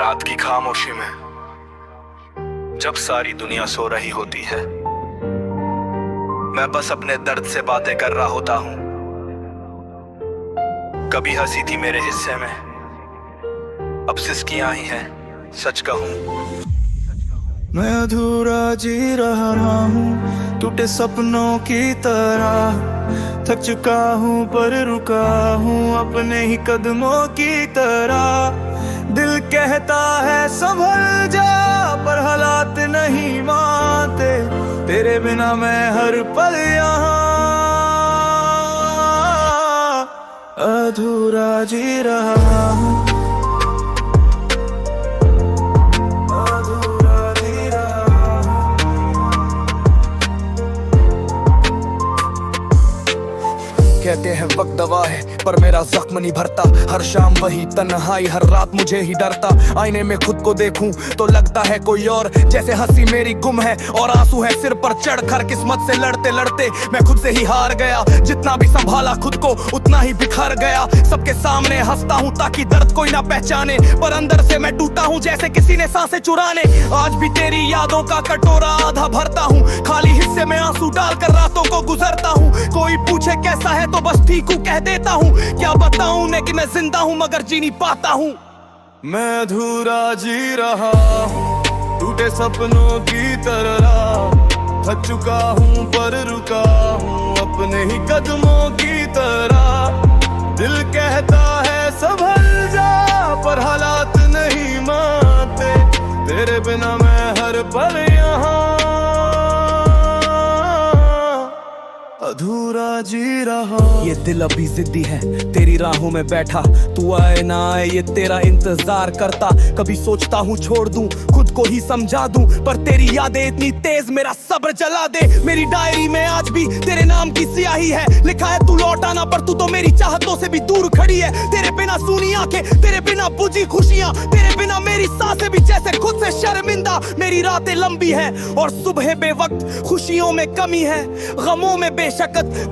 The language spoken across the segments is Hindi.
रात की खामोशी में जब सारी दुनिया सो रही होती है, मैं बस अपने दर्द से बातें कर रहा होता हूँ। कभी हंसी थी मेरे हिस्से में, अब सिसकियां ही हैं, सच कहूँ। मैं अधूरा जी रहा हूँ टूटे सपनों की तरह, थक चुका हूँ पर रुका हूँ अपने ही कदमों की तरह। दिल कहता है संभल जा पर हालात नहीं मानते, तेरे बिना मैं हर पल यहाँ अधूरा जी रहा हूँ। कहते हैं वक्त दवा है पर मेरा जख्म नहीं भरता, हर शाम वही तन्हाई, हर रात मुझे ही डरता। आईने में खुद को देखूं तो लगता है कोई और, जैसे हंसी मेरी गुम है और आंसू है सिर पर चढ़ कर। किस्मत से लड़ते लड़ते मैं खुद से ही हार गया, जितना भी संभाला खुद को उतना ही बिखर गया। सबके सामने हंसता हूँ ताकि दर्द कोई ना पहचाने, पर अंदर से मैं टूटा हूँ जैसे किसी ने सांसें चुराने। आज भी तेरी यादों का कटोरा आधा भरता हूँ, खाली हिस्से में आंसू डालकर रातों को गुजरता हूँ। कोई पूछे कैसा है तो बस ठीक हूँ कह देता हूँ, क्या बताऊँ ने कि मैं जिंदा हूँ मगर जी नहीं पाता हूँ। मैं अधूरा जी रहा हूँ टूटे सपनों की तरह, थक चुका हूँ पर रुका हूँ अपने ही कदमों की तरह। दिल कहता है संभल जा पर हालात नहीं मानते, तेरे बिना मैं हर पल यहाँ अधूरा जी रहा। ये दिल अभी जिद्दी है तेरी राहों में बैठा, तू आए ना आए ये तेरा इंतजार करता। कभी सोचता हूँ छोड़ दूं खुद को ही समझा दूं, पर तेरी यादें इतनी तेज मेरा सब्र जला दे। मेरी डायरी में आज भी तेरे नाम की स्याही है, लिखा है तू लौट आना पर तू तो मेरी चाहतों से भी दूर खड़ी है। तेरे बिना सुनी आंखें, तेरे बिना बुझी खुशियां, तेरे बिना मेरी सांसें भी जैसे खुद से शर्मिंदा। मेरी रातें लंबी है और सुबह बेवक्त, खुशियों में कमी है गमों में बेशकत।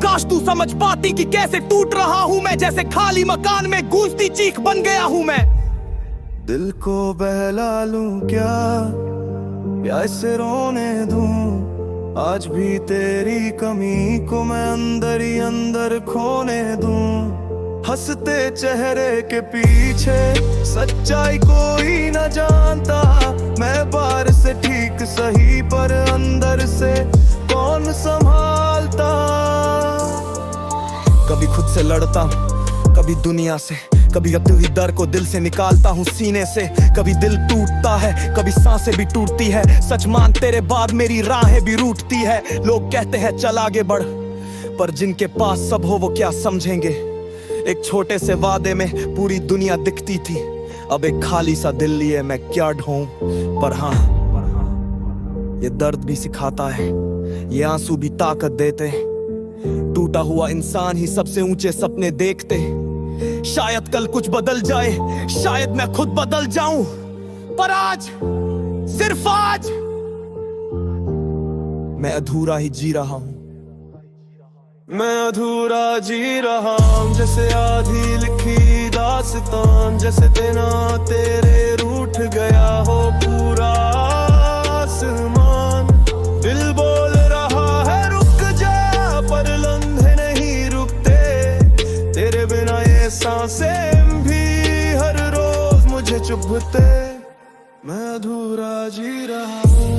काश तू समझ पाती कि कैसे टूट रहा हूँ मैं, जैसे खाली मकान में गूंजती चीख बन गया हूँ मैं। दिल को बहला लूं क्या इसे रोने दूं, आज भी तेरी कमी को मैं अंदर ही अंदर खोने दूं। हंसते चेहरे के पीछे सच्चाई कोई न जानता, मैं बाहर से ठीक सही पर अंदर से कौन संभालता। कभी खुद से लड़ता हूँ कभी दुनिया से, कभी अपनी डर को दिल से निकालता हूँ सीने से। कभी दिल टूटता है कभी सांसें भी टूटती है, सच मान तेरे बाद मेरी राहें भी रूठती है। लोग कहते हैं चल आगे बढ़, पर जिनके पास सब हो वो क्या समझेंगे। एक छोटे से वादे में पूरी दुनिया दिखती थी, अब एक खाली सा दिल लिए मैं क्या ढूंढूं। पर हाँ ये दर्द भी सिखाता है, ये आंसू भी ताकत देते। टूटा हुआ इंसान ही सबसे ऊंचे सपने देखते। शायद कल कुछ बदल जाए, शायद मैं खुद बदल जाऊं, पर आज सिर्फ आज मैं अधूरा ही जी रहा हूं। मैं अधूरा जी रहा हूं जैसे आधी लिखी दास्तान, जैसे बिना तेरे रूठ गया हो पूरा आसमान। दिल बोल रहा है रुक जा पर लम्हे नहीं रुकते, तेरे बिना ये सांसें भी हर रोज मुझे चुभते। मैं अधूरा जी रहा हूँ,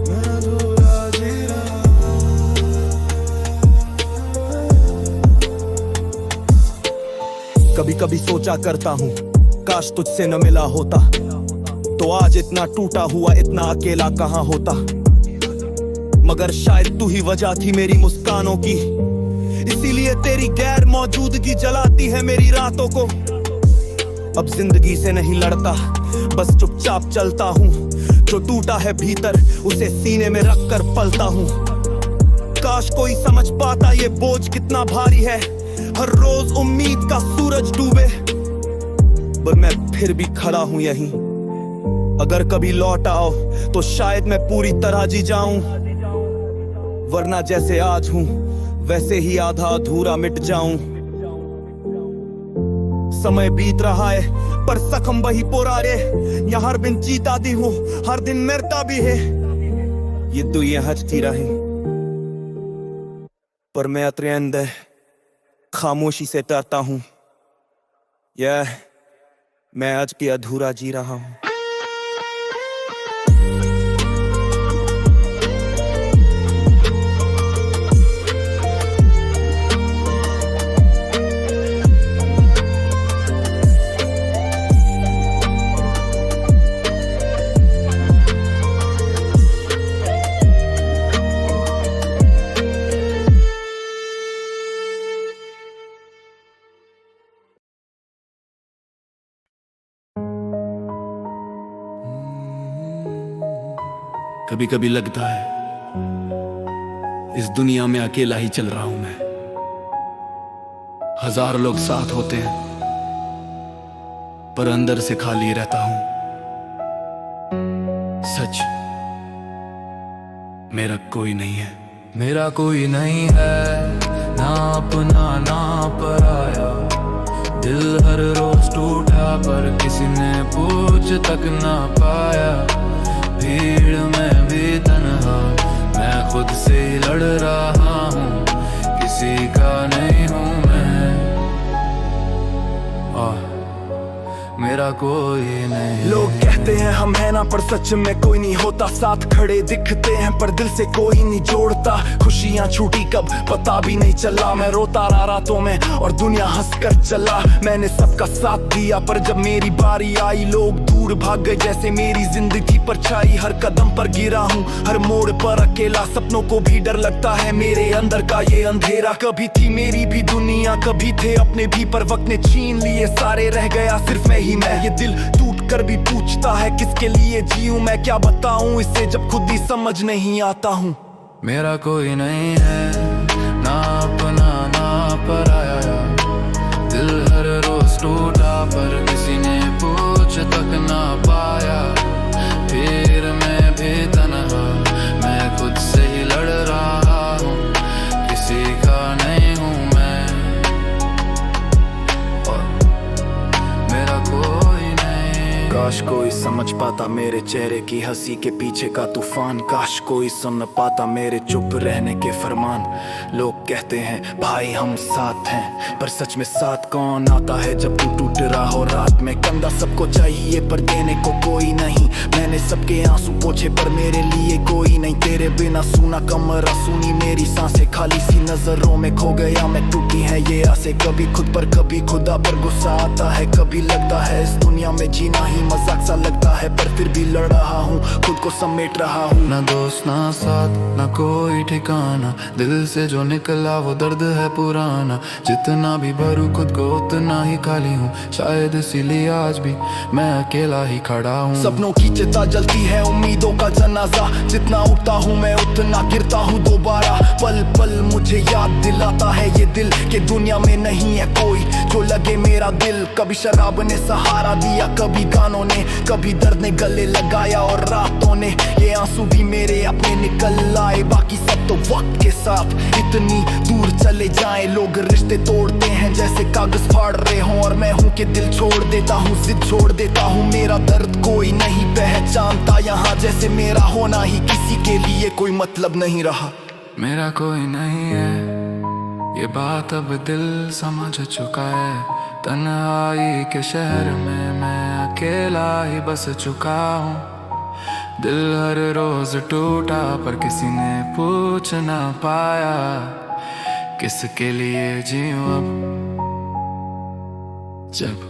मैं अधूरा जी रहा हूँ। कभी कभी सोचा करता हूँ काश तुझसे न मिला होता, तो आज इतना टूटा हुआ इतना अकेला कहाँ होता। मगर शायद तू ही वजह थी मेरी मुस्कानों की, इसीलिए तेरी गैर मौजूदगी जलाती है मेरी रातों को। अब जिंदगी से नहीं लड़ता बस चुपचाप चलता हूँ, जो टूटा है भीतर उसे सीने में रख कर पलता हूँ। काश कोई समझ पाता ये बोझ कितना भारी है, हर रोज उम्मीद का सूरज डूबे, पर मैं फिर भी खड़ा हूँ यहीं। अगर कभी लौट आओ तो शायद मैं पूरी तरह जी जाऊं, वरना जैसे आज हूं वैसे ही आधा अधूरा मिट जाऊं। समय बीत रहा है पर जख्म वही पुराने, यहाँ हर दिन जीता दी हूँ, हर दिन मरता भी है। ये दुनिया हंसती रहे पर मैं अपने अंदर खामोशी से डरता हूँ। मैं आज के अधूरा जी रहा हूँ। कभी कभी लगता है इस दुनिया में अकेला ही चल रहा हूं मैं। हजार लोग साथ होते हैं पर अंदर से खाली रहता हूं। सच मेरा कोई नहीं है। मेरा कोई नहीं है, ना अपना ना पराया। दिल हर रोज टूटा पर किसी ने पूछ तक ना पाया। भीड़ में भी तन्हा मैं खुद से ही लड़ रहा हूँ, किसी का नहीं हूँ मैं। मेरा कोई नहीं। लोग कहते हैं हम है ना, पर सच में कोई नहीं होता। साथ खड़े दिखते हैं पर दिल से कोई नहीं जोड़ता। खुशियां छूटी कब पता भी नहीं चला। मैं रोता रहा रातों में और दुनिया हंस कर चला। मैंने सबका साथ दिया पर जब मेरी बारी आई लोग दूर भाग गए। जैसे मेरी जिंदगी पर छाई, हर कदम पर गिरा हूँ, हर मोड़ पर अकेला। सपनों को भी डर लगता है मेरे अंदर का ये अंधेरा। कभी थी मेरी भी दुनिया, कभी थे अपने भी, पर वक्त ने छीन लिए सारे। रह गया सिर्फ मैं ही मैं। ये दिल टूट कर भी पूछता है किसके लिए जीऊं मैं। क्या बताऊं इसे जब खुद ही समझ नहीं आता हूँ। मेरा कोई नहीं है, ना अपना ना पराया। दिल हर रोज टूटा पर किसी ने पूछ तक ना पाया। फिर मैं भी तन्हा मैं खुद से ही लड़ रहा हूँ, किसी का नहीं हूँ मैं। और मेरा कोई नहीं। काश कोई समझ पाता मेरे चेहरे की हंसी के पीछे का तूफान। काश कोई सुन पाता मेरे चुप रहने के फरमान। लोग कहते हैं भाई हम साथ हैं, पर सच में साथ कौन आता है जब तू टूट रहा हो रात में। कंधा सबको चाहिए पर देने को कोई नहीं। मैंने सबके आंसू पोछे पर मेरे लिए कोई नहीं। तेरे बिना सूना कमरा, सुनी मेरी सांसें, खाली सी नजरों में खो गया मैं। टूटी है ये आसे, कभी खुद पर कभी खुदा पर गुस्सा आता है। कभी लगता है इस दुनिया में जीना ही मजाक सा लगता है, पर फिर भी लड़ रहा हूँ, खुद को समेट रहा हूँ। ना दोस्त ना साथ ना कोई ठिकाना, दिल से जो निकला वो दर्द है पुराना। जितना भी भरूं खुद को उतना ही खाली हूँ, शायद इसीलिए आज भी मैं अकेला ही खड़ा हूँ। सपनों की चिता जलती है उम्मीदों का जनाजा। जितना उठता हूँ मैं उतना गिरता हूँ दोबारा। पल पल मुझे याद दिलाता है ये दिल कि दुनिया में नहीं है कोई जो लगे मेरा दिल। कभी शराब ने सहारा दिया, कभी गानों ने, कभी दर्द ने गले लगाया और रातों ने। ये आंसू भी मेरे अपने निकल आए, बाकी सब तो वक्त के साथ इतनी दूर चले जाए। लोग रिश्ते तोड़ते हैं जैसे कागज फाड़ रहे हों, और मैं हूँ कि दिल छोड़ देता हूँ, जिद छोड़ देता हूँ। मेरा दर्द कोई नहीं पहचानता यहाँ, जैसे मेरा होना ही किसी के लिए कोई मतलब नहीं रहा। मेरा कोई नहीं है, ये बात अब दिल समझ चुका है। तन्हाई के शहर में मैं अकेला ही बस चुका हूँ। दिल हर रोज टूटा पर किसी ने पूछ ना पाया, किसके लिए जीऊं अब जब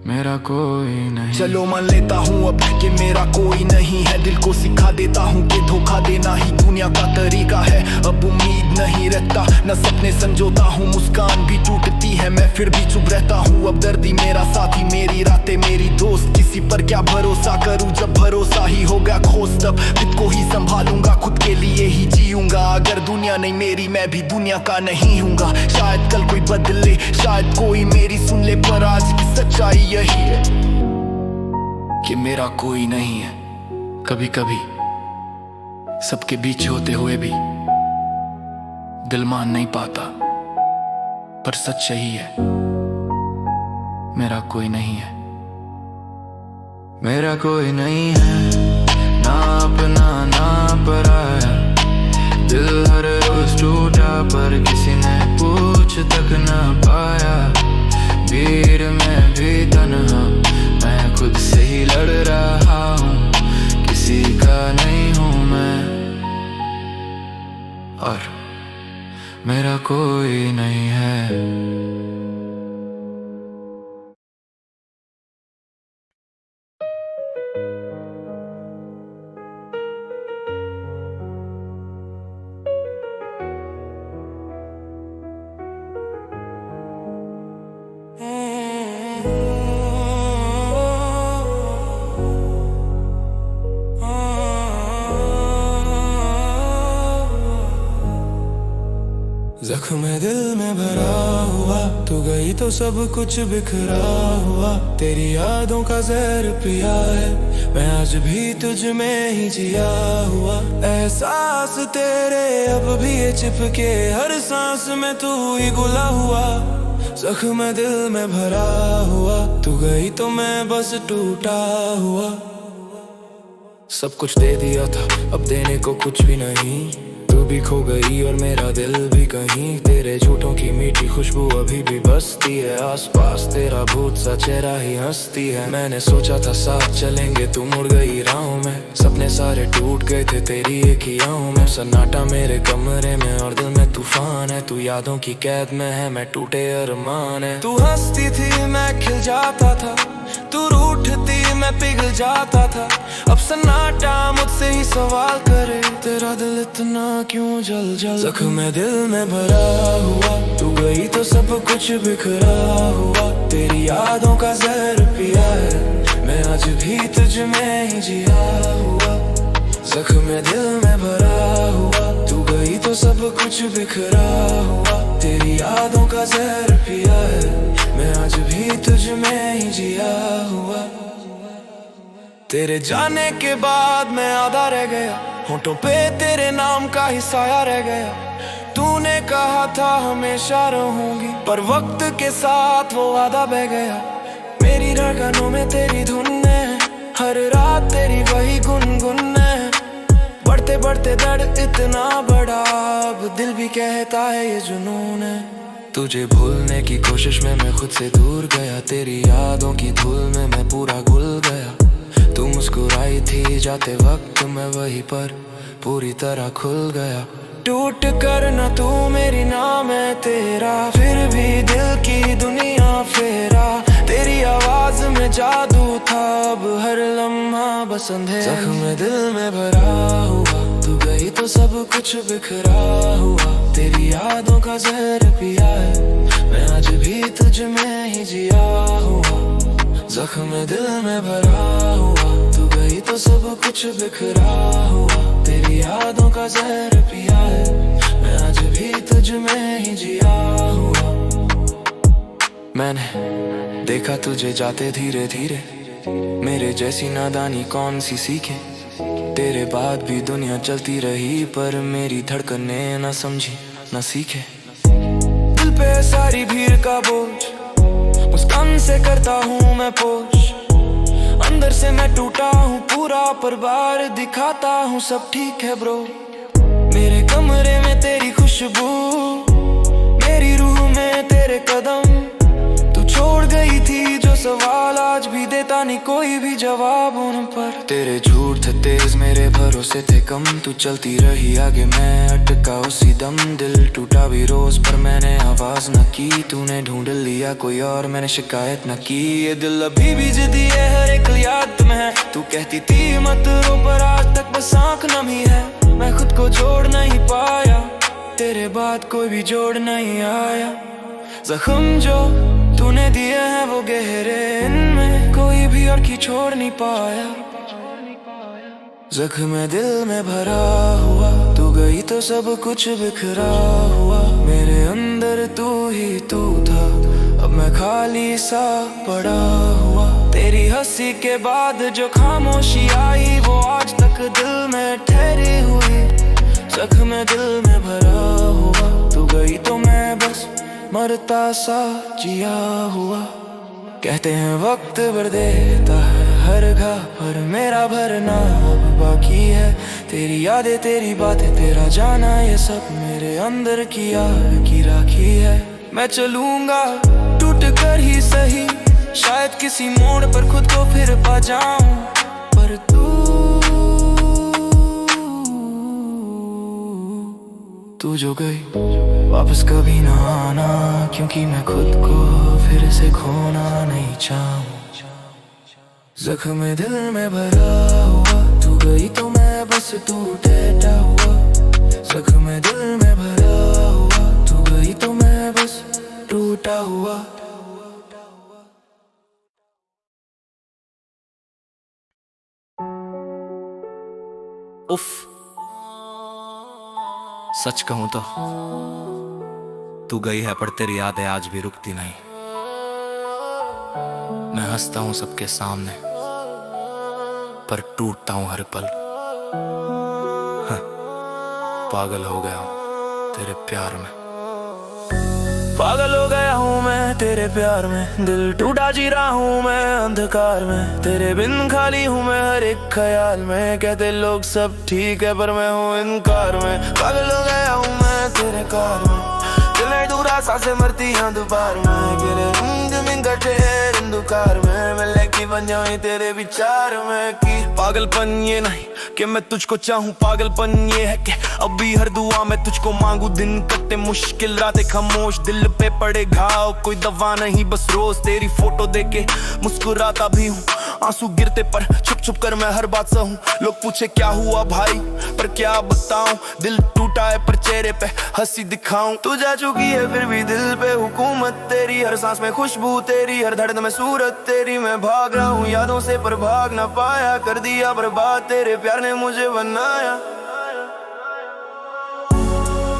मेरा कोई नहीं। चलो मान लेता हूँ अब कि मेरा कोई नहीं है। दिल को सिखा देता हूँ कि धोखा देना ही दुनिया का तरीका है। अब उम्मीद नहीं रहता, न सपने संजोता हूँ। मुस्कान भी टूटती है, मैं फिर भी चुप रहता हूँ। अब दर्दी मेरा साथी, मेरी रातें मेरी दोस्त। किसी पर क्या भरोसा करूँ जब भरोसा ही हो गया खोस। तब खुद को ही संभालूंगा, खुद के लिए ही जीऊंगा। अगर दुनिया नहीं मेरी, मैं भी दुनिया का नहीं हूँगा। शायद कल कोई बदले, शायद कोई मेरी सुन ले, पर आज की सच्चाई यही है कि मेरा कोई नहीं है। कभी कभी सबके बीच होते हुए भी दिल मान नहीं पाता, पर सच यही है मेरा कोई नहीं है, मेरा कोई नहीं है, ना अपना ना पराया। दिल हर रोज टूटा पर किसी ने पूछ तक ना पाया। भीड़ में भी तन्हा मैं खुद से ही लड़ रहा हूँ, किसी का नहीं हूँ मैं, और मेरा कोई नहीं है। जख्म दिल में भरा हुआ, तू गई तो सब कुछ बिखरा हुआ। तेरी यादों का जहर पिया है, मैं आज भी तुझ में ही जिया हुआ। एहसास तेरे अब भी ये चिपके, हर सांस में तू ही घुला हुआ। जख्म दिल में भरा हुआ, तू गई तो मैं बस टूटा हुआ। सब कुछ दे दिया था, अब देने को कुछ भी नहीं। तू भी खो गई और मेरा दिल भी कहीं। तेरे झूठों की मीठी खुशबू अभी भी बसती है आसपास, तेरा भूत सा चेहरा ही हंसती है। मैंने सोचा था साथ चलेंगे, तू मुड़ गई राहों में। सपने सारे टूट गए थे तेरी एक ही आहों में। सन्नाटा मेरे कमरे में और दिल में तूफान है। तू यादों की कैद में है, मैं टूटे अरमान है। तू हंसती थी मैं खिल जाता था, तू रूठती मैं पिघल जाता था। अब सन्नाटा मुझसे ही सवाल करे, तेरा दिल इतना क्यों जल जल। जख्म दिल में भरा हुआ, तू गई तो सब कुछ बिखरा हुआ। तेरी यादों का जहर पिया है, मैं आज भी तुझ में ही जिया हुआ। जख्म दिल में भरा हुआ, तू गई तो सब कुछ बिखरा हुआ। तेरी यादों का जहर पिया है, मैं आज भी तुझ में ही जिया हुआ। तेरे जाने के बाद मैं आधा रह गया, होठों पे तेरे नाम का ही साया रह गया। तूने कहा था हमेशा रहूंगी, पर वक्त के साथ वो वादा बह गया। मेरी धड़कनों में तेरी धुन है, हर रात तेरी वही गुनगुन है। बढ़ते बढ़ते दर्द इतना बड़ा, अब दिल भी कहता है ये जुनून है। तुझे भूलने की कोशिश में मैं खुद से दूर गया, तेरी यादों की धूल में मैं पूरा घुल गया। तू मुस्कुराई थी जाते वक्त, मैं वहीं पर पूरी तरह खुल गया। टूट कर न तू मेरी नाम है तेरा, फिर भी दिल की दुनिया फेरा। तेरी आवाज में जादू था, अब हर लम्हा बस अंधेरा। जख्म दिल में भरा हुआ, तू गई तो सब कुछ बिखरा हुआ। तेरी यादों का जहर पिया है, मैं आज भी तुझ में ही जिया हुआ। जख्म दिल में भरा हुआ, तू गई तो सब कुछ बिखरा हुआ। तेरी यादों का जहर पिया है, मैं आज भी तुझ में ही जिया हुआ। मैंने देखा तुझे जाते धीरे धीरे, मेरे जैसी नादानी कौन सी सीखे। तेरे बाद भी दुनिया चलती रही, पर मेरी धड़कने न समझी न सीखे। दिल पे सारी भीड़ का बोझ, मुस्कान से करता हूँ मैं पोश। अंदर से मैं टूटा हूँ पूरा, पर बाहर दिखाता हूँ सब ठीक है ब्रो। मेरे कमरे में तेरी खुशबू, मेरी रूह में तेरे कदम। तू छोड़ गई थी जो सवाल, आज भी देता नहीं कोई भी जवाब उन पर। तेरे झूठ थे तेज, मेरे भरोसे थे कम। तू चलती रही आगे, मैं अटका उसी दम। दिल टूटा भी रोज, पर मैंने आवाज न की। तूने ढूंढ लिया कोई और, मैंने शिकायत न की। ये दिल अभी भी जिद्दी है, हर एक याद में है। तू कहती थी मत रो, पर आज तक बस आँख नमी है। मैं खुद को जोड़ नहीं पाया, तेरे बाद कोई भी जोड़ नहीं आया। जख्म जो तूने दिए हैं वो गहरे, इनमें कोई भी और की छोड़ नहीं पाया। जख्म दिल में भरा हुआ, तू गई तो सब कुछ बिखरा हुआ। मेरे अंदर तू ही तू था, अब मैं खाली सा पड़ा हुआ। तेरी हंसी के बाद जो खामोशी आई, वो आज तक दिल में ठहरी हुई। जख्म दिल में भरा हुआ, तू गई तो मैं बस मरता सा जिया हुआ। कहते हैं वक्त भर देता है हर घा पर मेरा भरना अब बाकी है। तेरी यादें तेरी बातें तेरा जाना ये सब मेरे अंदर की आग की राखी है। मैं चलूंगा टूट कर ही सही, शायद किसी मोड़ पर खुद को फिर पा जाऊं, पर तू जो गई वापस कभी ना आना, क्योंकि मैं खुद को फिर से खोना नहीं चाहूं। जख्म दिल में भरा हुआ, तू गई तो मैं बस टूटा हुआ। जख्म दिल में भरा हुआ, तू गई तो मैं बस टूटा हुआ। उफ, सच कहूं तो तू गई है पर तेरी यादें आज भी रुकती नहीं। मैं हंसता हूं सबके सामने पर टूटता हूं हर पल। पागल हो गया हूं तेरे प्यार में। पागल हो गया हूँ मैं तेरे प्यार में, दिल टूटा जी रहा हूँ मैं अंधकार में। तेरे बिन खाली हूँ मैं हर एक ख्याल में, कहते लोग सब ठीक है पर मैं हूँ इनकार में। पागल हो गया हूँ मैं तेरे कार में, दिल दूरा सांसें मरती हैं दोपहर में। गिरे जमीन कटे अंधकार में, मैं लेके बन जाऊँ तेरे विचार में। कि पागलपन ये नहीं कि मैं तुझको चाहूँ, पागलपन ये है कि अभी हर दुआ मैं तुझको मांगू। दिन कटे मुश्किल रातें खामोश, दिल पे पड़े घाव कोई दवा नहीं, बस रोज तेरी फोटो देके मुस्कुराता भी हूँ। आंसू गिरते पर छुप छुप कर मैं हर बात सहूं। लोग पूछे क्या हुआ भाई, पर क्या बताऊं, दिल टूटा है पर चेहरे पे हंसी दिखाऊं। तू जा चुकी है फिर भी दिल पे हुकूमत तेरी, हर सांस में खुशबू तेरी, हर धड़कन में सूरत तेरी। मैं भाग रहा हूँ यादों से पर भाग ना पाया, कर दिया बर्बाद तेरे प्यार ने मुझे बनाया।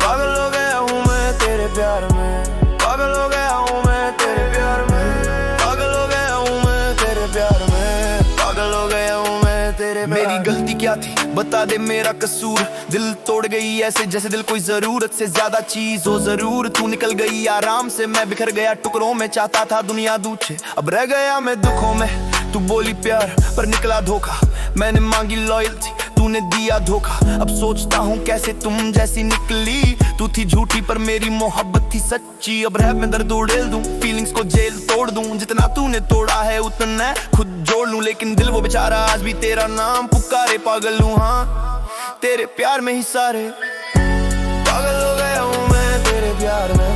पागल हो गया हूँ मैं तेरे प्यार में, पागल हो गया हूँ मैं तेरे प्यार में, पागल हो गया हूँ मैं तेरे प्यार में, पागल हो गया हूँ मैं तेरे प्यार। मेरी गलती क्या थी बता दे मेरा कसूर, दिल तोड़ गई ऐसे जैसे दिल कोई जरूरत से ज्यादा चीज हो। जरूर तू निकल गई आराम से, मैं बिखर गया टुकड़ों में, चाहता था दुनिया दूचे अब रह गया मैं दुखों में। तू बोली प्यार पर निकला धोखा, मैंने मांगी लॉयल्टी तूने दिया धोखा। अब सोचता हूँ कैसे तुम जैसी निकली, तू थी झूठी पर मेरी मोहब्बत थी सच्ची। अब रैप में दर्द उड़ेल दूं, फीलिंग्स को जेल तोड़ दूं, जितना तूने तोड़ा है उतना खुद जोड़ लूं। लेकिन दिल वो बेचारा आज भी तेरा नाम पुकारे, पागल हूँ हाँ तेरे प्यार में ही सारे। पागल हो गया हूँ मैं तेरे प्यार में,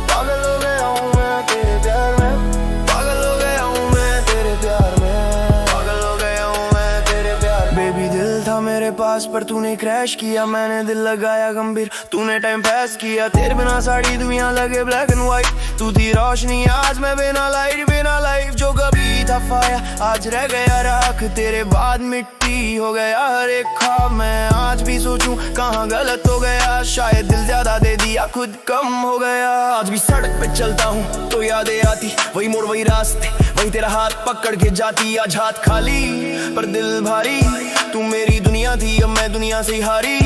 पागल हो गया हूँ मैं तेरे प्यार में, पागल हो गया हूँ मैं तेरे प्यार में, पागल हो गया हूँ मैं तेरे प्यार। बेबी दिल था मेरे पास पर तूने क्रैश किया, मैंने दिल लगाया गंभीर तूने टाइम पास किया। तेरे बिना सारी दुनिया लगे ब्लैक एंड व्हाइट, तू थी रोशनी आज मैं बिना लाइट, बिना लाइफ जो कभी था फाया आज रह गया राख। तेरे बाद मिट्टी हो गया हर एक ख्वाब, मैं आज भी सोचूं कहाँ गलत हो गया। शायद दिल ज्यादा दे दिया खुद कम हो गया। आज भी सड़क पे चलता हूँ तो यादें आती, वही मोड़ वही रास्ते, वही तेरा हाथ पकड़ के जाती। आज हाथ खाली पर दिल भारी, तू मेरी दुनिया थी अब मैं दुनिया से हारी।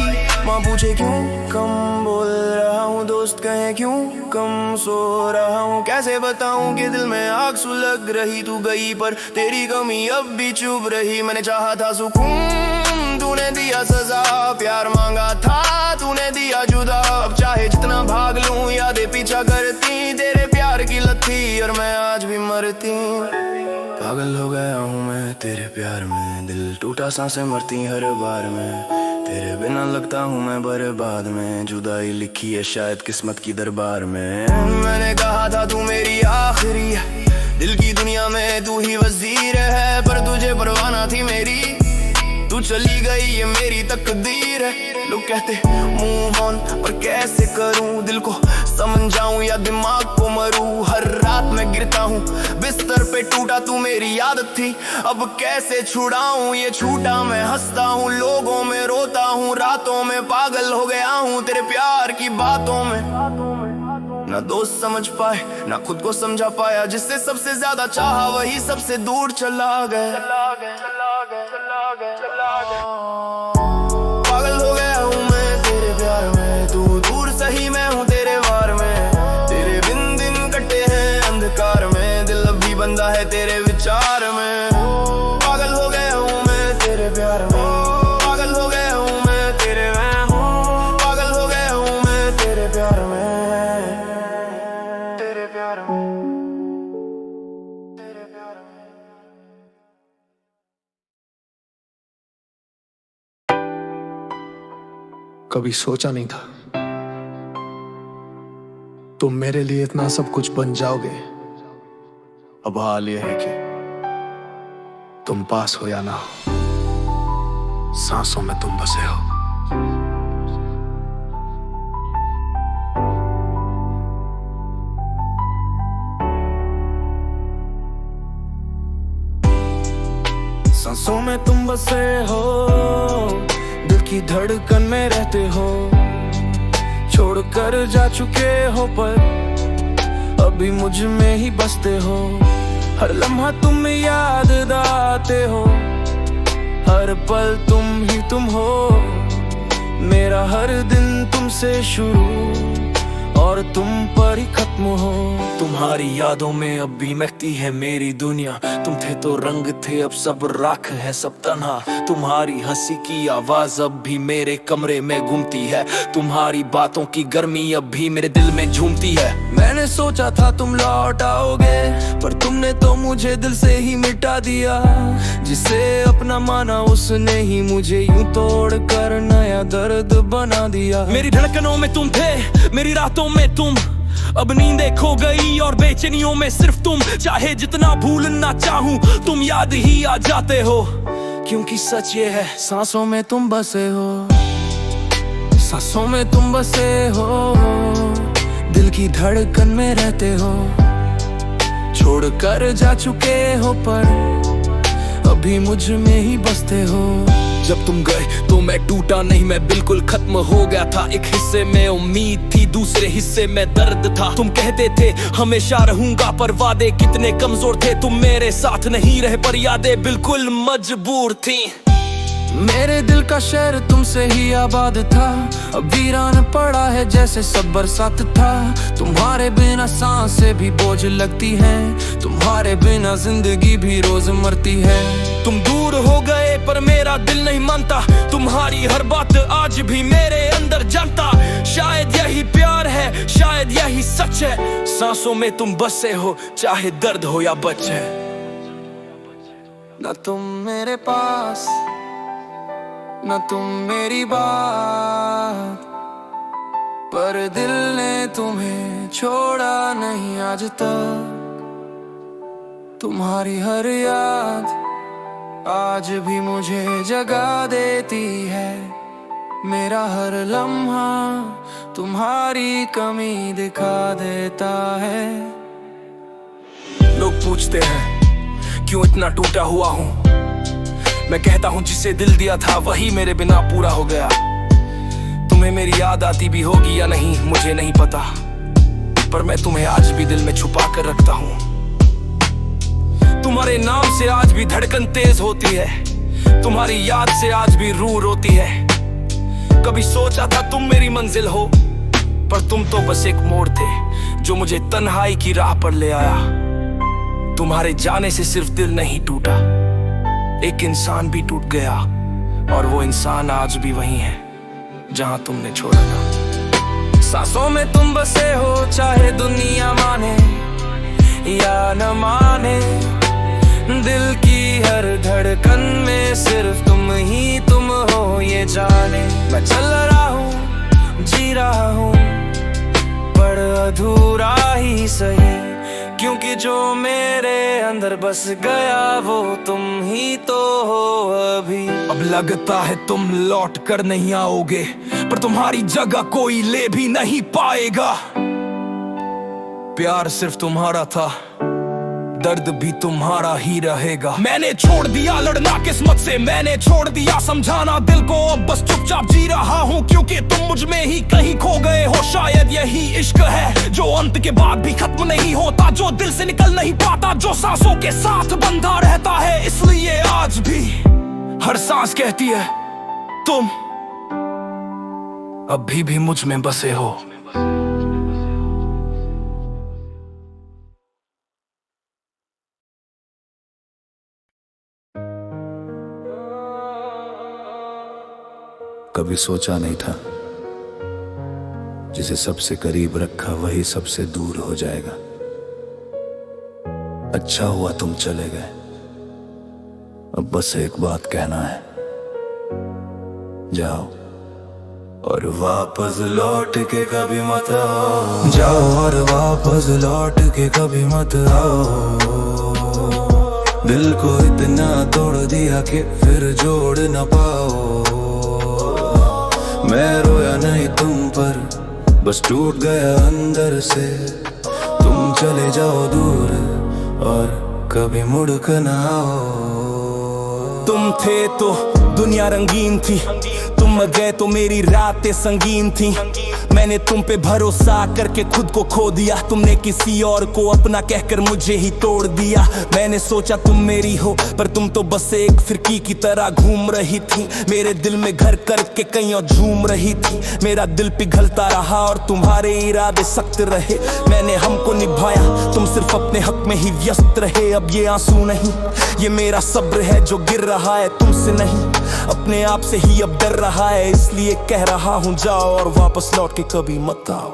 माँ पूछे क्यों कम बोल रहा हूँ, दोस्त कहे क्यों कम सो रहा हूँ। कैसे बताऊँ कि दिल में आग सुलग रही, तू गई पर तेरी कमी अब भी चुभ रही। मैंने चाहा था सुकून तूने दिया सजा, प्यार मांगा था तूने दिया जुदा। अब चाहे जितना भाग लूं यादें पीछा करती, तेरे प्यार की लत थी और मैं आज भी मरती। पागल हो गया हूँ मैं तेरे प्यार में, दिल टूटा सांसें मरती हर बार में। तेरे बिना लगता हूँ मैं बर्बाद में, जुदाई लिखी है शायद किस्मत की दरबार में। मैंने कहा था तू मेरी आखिरी है, दिल की दुनिया में तू ही वजीर है, पर तुझे परवाह ना थी मेरी, तू चली गई ये मेरी तकदीर है। लोग कहते मूव ऑन पर कैसे करूं, दिल को समझाऊं या दिमाग को मरूं। हर रात मैं गिरता हूं बिस्तर पे टूटा, तू मेरी आदत थी अब कैसे छुड़ाऊं ये छूटा। मैं हंसता हूं लोगों में रोता हूं, रातों में पागल हो गया हूं तेरे प्यार की बातों में। ना दोस्त समझ पाए ना खुद को समझा पाया, जिससे सबसे ज्यादा चाहा वही सबसे दूर चला गया। पागल हो गया हूँ मैं तेरे प्यार में, तू दूर सही मैं हूँ तेरे वार में। तेरे बिन दिन कटे हैं अंधकार में, दिल अब भी बंदा है कभी सोचा नहीं था तुम मेरे लिए इतना सब कुछ बन जाओगे। अब हाल यह है कि तुम पास हो या ना हो, सांसों में तुम बसे हो। सांसों में तुम बसे हो, दिल की धड़कन में रहते हो। छोड़कर जा चुके हो पर अभी मुझ में ही बसते हो। हर लम्हा तुम याद आते हो, हर पल तुम ही तुम हो। मेरा हर दिन तुमसे शुरू और तुम पर ही खत्म हो। तुम्हारी यादों में अब भी महकती है मेरी दुनिया। तुम थे तो रंग थे, अब सब राख है, सब तन्हा। तुम्हारी हंसी की आवाज अब भी मेरे कमरे में घूमती है। तुम्हारी बातों की गर्मी अब भी मेरे दिल में झूमती है। मैंने सोचा था तुम लौट आओगे, पर तुमने तो मुझे दिल से ही मिटा दिया। जिसे अपना माना उसने ही मुझे यूं तोड़ कर नया दर्द बना दिया। मेरी धड़कनों में तुम थे, मेरी रातों में तुम। अब नींदें खो गई और बेचैनियों में सिर्फ तुम। चाहे जितना भूलना चाहूं तुम याद ही आ जाते हो। क्योंकि सच ये है, सांसों में तुम बसे हो, सांसों में तुम बसे हो। दिल की धड़कन में रहते हो। छोड़कर जा चुके हो पर अभी मुझ में ही बसते हो। जब तुम गए तो मैं टूटा नहीं, मैं बिल्कुल खत्म हो गया था। एक हिस्से में उम्मीद थी, दूसरे हिस्से में दर्द था। तुम कहते थे हमेशा रहूंगा, पर वादे कितने कमजोर थे। तुम मेरे साथ नहीं रहे पर यादें बिल्कुल मजबूर थी। मेरे दिल का शहर तुमसे ही आबाद था, अब वीरान पड़ा है जैसे सब बरसात था। तुम्हारे बिना सांसें भी बोझ लगती हैं, तुम्हारे बिना जिंदगी भी रोज मरती है। तुम दूर हो गए पर मेरा दिल नहीं मानता, तुम्हारी हर बात आज भी मेरे अंदर जानता। शायद यही प्यार है, शायद यही सच है। सांसों में तुम बसे हो, चाहे दर्द हो या बचे। ना तुम मेरे पास, न तुम मेरी बात, पर दिल ने तुम्हें छोड़ा नहीं आज तक। तुम्हारी हर याद आज भी मुझे जगा देती है। मेरा हर लम्हा तुम्हारी कमी दिखा देता है। लोग पूछते हैं क्यों इतना टूटा हुआ हूँ। मैं कहता हूँ जिसे दिल दिया था वही मेरे बिना पूरा हो गया। तुम्हें मेरी याद आती भी होगी या नहीं मुझे नहीं पता, पर मैं तुम्हें आज भी दिल में छुपा कर रखता हूँ। तुम्हारे नाम से आज भी धड़कन तेज होती है, तुम्हारी याद से आज भी रूह रोती है। कभी सोचा था तुम मेरी मंजिल हो, पर तुम तो बस एक मोड़ थे जो मुझे तन्हाई की राह पर ले आया। तुम्हारे जाने से सिर्फ दिल नहीं टूटा, एक इंसान भी टूट गया, और वो इंसान आज भी वही है जहां तुमने छोड़ा था। सांसों में तुम बसे हो, चाहे दुनिया माने या न माने। दिल की हर धड़कन में सिर्फ तुम ही तुम हो, ये जाने। मैं चल रहा हूँ, जी रहा हूँ, पर अधूरा ही सही। क्योंकि जो मेरे अंदर बस गया वो तुम ही तो हो अभी। अब लगता है तुम लौट कर नहीं आओगे, पर तुम्हारी जगह कोई ले भी नहीं पाएगा। प्यार सिर्फ तुम्हारा था, दर्द भी तुम्हारा ही रहेगा। मैंने छोड़ दिया लड़ना किस्मत से, मैंने छोड़ दिया समझाना दिल को। अब बस चुपचाप जी रहा हूँ, क्योंकि तुम मुझ में ही कहीं खो गए हो। शायद यही इश्क है जो अंत के बाद भी खत्म नहीं होता, जो दिल से निकल नहीं पाता, जो सांसों के साथ बंधा रहता है। इसलिए आज भी हर सांस कहती है तुम अभी भी मुझ में बसे हो। कभी सोचा नहीं था जिसे सबसे करीब रखा वही सबसे दूर हो जाएगा। अच्छा हुआ तुम चले गए, अब बस एक बात कहना है, जाओ और वापस लौट के कभी मत आओ। जाओ और वापस लौट के कभी मत आओ। दिल को इतना तोड़ दिया कि फिर जोड़ न पाओ। मैं रोया नहीं तुम पर, बस टूट गया अंदर से। तुम चले जाओ दूर और कभी मुड़ कर ना आओ। तुम थे तो दुनिया रंगीन थी, तुम गए तो मेरी रातें संगीन थी। मैंने तुम पे भरोसा करके खुद को खो दिया। तुमने किसी और को अपना कहकर मुझे ही तोड़ दिया। मैंने सोचा तुम मेरी हो, पर तुम तो बस एक फिरकी की तरह घूम रही थी। मेरे दिल में घर करके कहीं और झूम रही थी। मेरा दिल पिघलता रहा और तुम्हारे इरादे सख्त रहे। मैंने हमको निभाया, तुम सिर्फ अपने हक में ही व्यस्त रहे। अब ये आंसू नहीं, ये मेरा सब्र है जो गिर रहा है, तुमसे नहीं, अपने आप से ही अब डर रहा है। इसलिए कह रहा हूँ जाओ और वापस लौट के कभी मत आओ।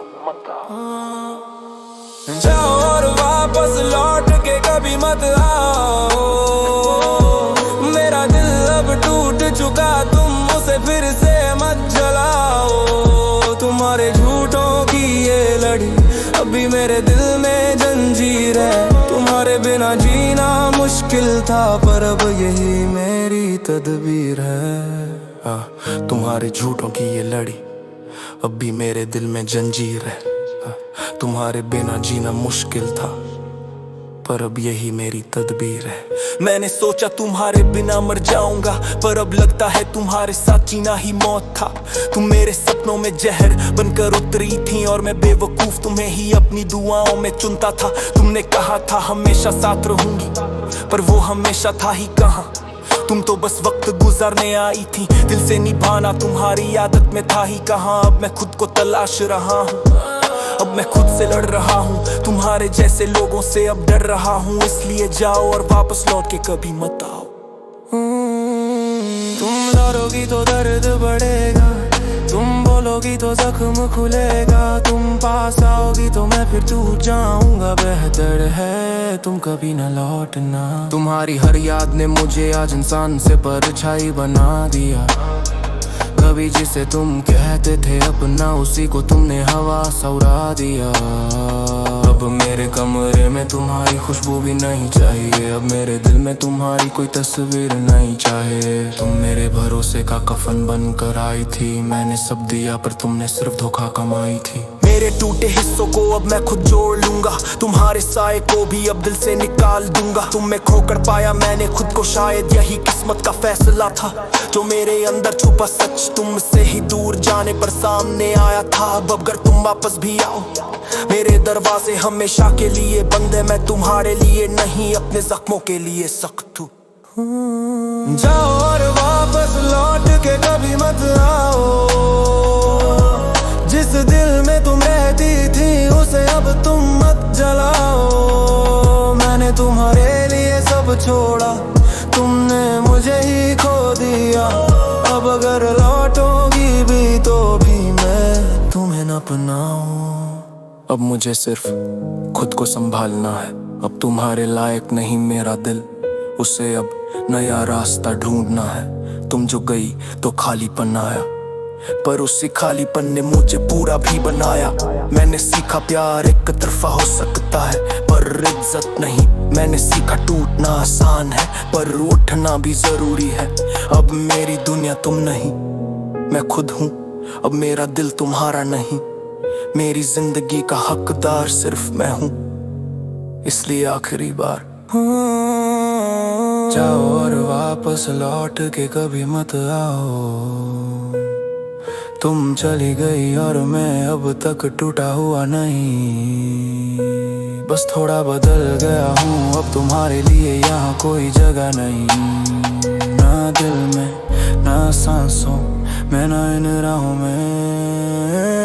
जाओ और वापस लौट के कभी मत आओ। मेरा दिल अब टूट चुका, तुम उसे फिर से मत जलाओ। तुम्हारे झूठों की ये लड़ी अभी मेरे दिल में जंजीर है। तुम्हारे बिना जीना मुश्किल था, पर अब यही मेरी तदबीर है। तुम्हारे झूठों की ये लड़ी अब भी मेरे दिल में जंजीर है। तुम्हारे बिना जीना मुश्किल था, पर अब यही मेरी तदबीर है। मैंने सोचा तुम्हारे बिना मर जाऊंगा, पर अब लगता है तुम्हारे साथ जीना ही मौत था। तुम मेरे सपनों में जहर बनकर उतरी थी और मैं बेवकूफ तुम्हें ही अपनी दुआओं में चुनता था। तुमने कहा था हमेशा साथ रहूंगी, पर वो हमेशा था ही कहाँ। तुम तो बस वक्त गुजारने आई थी, दिल से निभाना तुम्हारी आदत में था ही कहाँ। अब मैं खुद को तलाश रहा हूँ, अब मैं खुद से लड़ रहा हूँ। तुम्हारे जैसे लोगों से अब डर रहा हूँ। इसलिए जाओ और वापस लौट के कभी मत आओ। तुम लड़ोगी तो दर्द बढ़ेगा, तुम बोलोगी तो जख्म खुलेगा। तुम पास आओगी तो मैं फिर टूट जाऊंगा। बेहतर है तुम कभी न लौटना। तुम्हारी हर याद ने मुझे आज इंसान से परछाई बना दिया। कभी जिसे तुम कहते थे अपना, उसी को तुमने हवा सा उड़ा दिया। अब मेरे कमरे में तुम्हारी खुशबू भी नहीं चाहिए। अब मेरे दिल में तुम्हारी कोई तस्वीर नहीं चाहिए। तुम मेरे भरोसे का कफन बनकर आई थी। मैंने सब दिया पर तुमने सिर्फ धोखा कमाई थी। मेरे टूटे हिस्सों को अब मैं खुद जोड़ लूंगा, तुम्हारे साए को भी अब दिल से निकाल दूंगा। तुम में खोकर पाया मैंने खुद को, शायद यही किस्मत का फैसला था। जो मेरे अंदर छुपा सच तुमसे ही दूर जाने पर सामने आया था। अब अगर तुम वापस भी आओ, मेरे दरवाजे हमेशा के लिए बंद है। मैं तुम्हारे लिए नहीं, अपने जख्मों के लिए सख्त हूँ। जाओ और वापस लौट के कभी मत आओ। जिस दिल में तुम रहती थी उसे अब तुम मत जलाओ। मैंने तुम्हारे लिए सब छोड़ा, तुमने मुझे ही खो दिया। अब अगर लौटोगी भी तो भी मैं तुम्हें न अपनाऊं। अब मुझे सिर्फ खुद को संभालना है। अब तुम्हारे लायक नहीं मेरा दिल, उसे अब नया रास्ता ढूंढना है। तुम जो गई तो खालीपन आया, पर उसी खालीपन ने मुझे पूरा भी बनाया। मैंने सीखा प्यार एक तरफा हो सकता है, पर इज्जत नहीं। मैंने सीखा टूटना आसान है, पर उठना भी जरूरी है। अब मेरी दुनिया तुम नहीं, मैं खुद हूँ। अब मेरा दिल तुम्हारा नहीं, मेरी जिंदगी का हकदार सिर्फ मैं हूँ। इसलिए आखिरी बार जाओ और वापस लौट के कभी मत आओ। तुम चली गई और मैं अब तक टूटा हुआ नहीं। बस थोड़ा बदल गया हूँ, अब तुम्हारे लिए यहाँ कोई जगह नहीं। ना दिल में, ना सांसों में, ना इन राहों में।